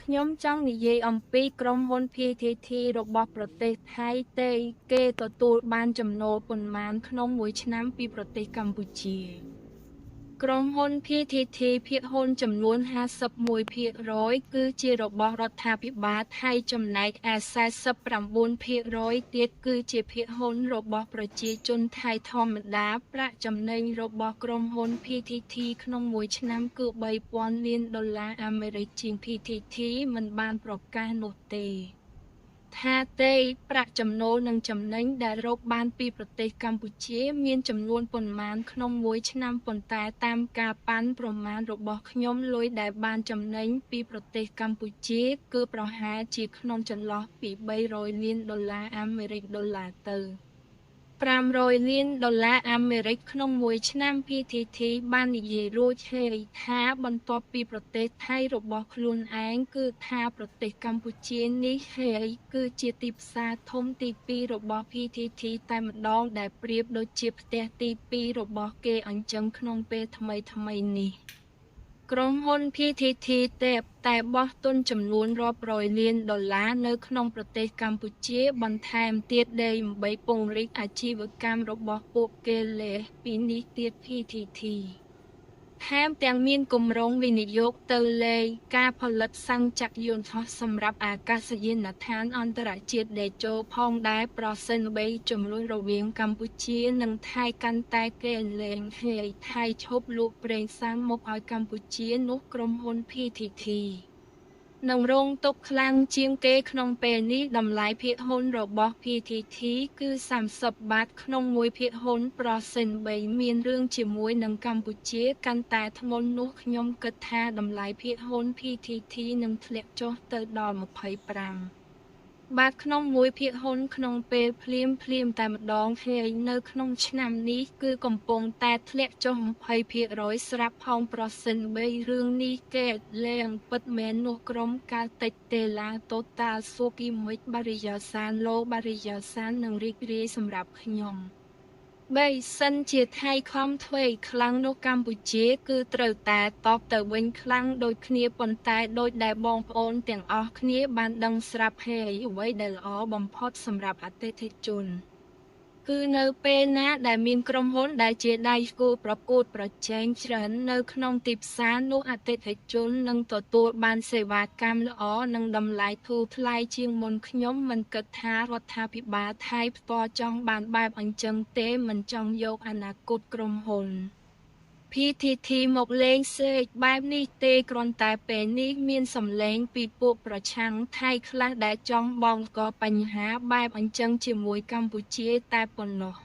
ខ្ញុំចង់និយាយអំពីក្រុមហ៊ុន PTT របស់ប្រទេសថៃទេគេទទួលបានចំណូលប៉ុន្មានក្នុងមួយឆ្នាំពីប្រទេសកម្ពុជាក្រុមហ៊ុន PTT ភាគហ៊ុនចំនួន 51% គឺជារបស់រដ្ឋាភិបាលថៃចំណែកឯ 49% ទៀតគឺជាភាគហ៊ុនរបស់ប្រជាជនថៃធម្មតាប្រាក់ចំណេញរបស់ក្រុមហ៊ុន PTT ក្នុងមួយឆ្នាំគឺ$3,000 លានជាង PTT មិនបានប្រកាសនោះទេថាទេប្រាក់ចំណូលនិងចំណេញដែលរកបានពីប្រទេសកម្ពុជាមានចំនួនប៉ុន្មានក្នុងមួយឆ្នាំប៉ុន្តែតាមការប៉ាន់ប្រមាណរបស់ខ្ញុំលុយដែលបានចំណេញពីប្រទេសកម្ពុជាគឺប្រហែលជាក្នុងចន្លោះពី$300 លានទៅ$500 លានក្នុងមួយឆ្នាំ PTT បាននិយាយរួចហើយថាបន្ទាប់ពីប្រទេសថៃរបស់ខ្លួនឯងគឺថាប្រទេសកម្ពុជានេះហើយគឺជាទីផ្សារធំទី2របស់ PTT តែម្ដងដែលប្រៀបដូចជាផ្ទះទី2របស់គេអញ្ចឹងក្នុងពេលថ្មីនេះក្រុមហ៊ុន PTT តែបោះទុនចំនួនរាប់រយលាន$នៅក្នុងប្រទេសកម្ពុជាបន្ថែមទៀតដើម្បីពង្រីកអាជីវកម្មរបស់ពួកគេលើសពីនេះទៀត PTT ថែមទាំងមានគម្រោងវិនិយោគទៅលើការផលិតសង្ចាក់យន្តហោះសម្រាប់អាកាសយានដ្ឋានអន្តរជាតិតេជោផងដែរប្រសិនបើចំនួនរវាងកម្ពុជានិងថៃកាន់តែគេលែងហើយថៃឈប់លក់ប្រេងសាំមកឲ្យកម្ពុជានោះក្រុមហ៊ុន PTT នឹងរងទុក្ខខ្លាំងជាងគេក្នុងពេលនេះតម្លៃភាគហ៊ុនរបស់ PTT គឺ$30ក្នុងមួយភាគហ៊ុនប្រសិនបើមានរឿងជាមួយនឹងកម្ពុជាកាន់តែធ្ងន់នោះខ្ញុំគិតថាតម្លៃភាគហ៊ុន PTT នឹងធ្លាក់ចុះទៅដល់$25ក្នុងមួយភាគហ៊ុនក្នុងពេលភ្លាមតែម្ដងហើយនៅក្នុងឆ្នាំនេះគឺកំពុងតែធ្លាក់ចុះ20%ស្រាប់ផងប្រសិនបើរឿងនេះគេឡើងពិតមែននោះក្រុមការតិចតេឡាតូតាល់សូគីមិចបរិយាសានលោបរិយាសាននឹងរីករាយសម្រាប់ខ្ញុំបើសិនជាថៃខំធ្វើខ្លាំងនោះកម្ពុជាគឺត្រូវតែតបទៅវិញខ្លាំងដូចគ្នាប៉ុន្តែដូចដែលបងប្អូនទាំងអស់គ្នាបានដឹងស្រាប់ហើយអ្វីដែលល្អបំផុតសម្រាប់អតិថិជនគឺនៅពេលណាដែលមានក្រុមហ៊ុនដែលជាដៃគូប្រកួតប្រជែងច្រើននៅក្នុងទីផ្សារនោះអតិថិជននឹងទទួលបានសេវាកម្មល្អនិងតម្លៃធូរថ្លៃជាងមុនខ្ញុំមិនគិតថារដ្ឋាភិបាលថៃផ្ទាល់ចង់បានបែបអញ្ចឹងទេមិនចង់យកអនាគតក្រុមហ៊ុនPTT មកលេងសេកបែបនេះទេគ្រាន់តែពេលនេះមានសម្លេងពីពួកប្រឆាំងថៃខ្លះដែលចង់បង្កបញ្ហាបែបអញ្ចឹងជាមួយកម្ពុជាតែប៉ុណ្ណោះ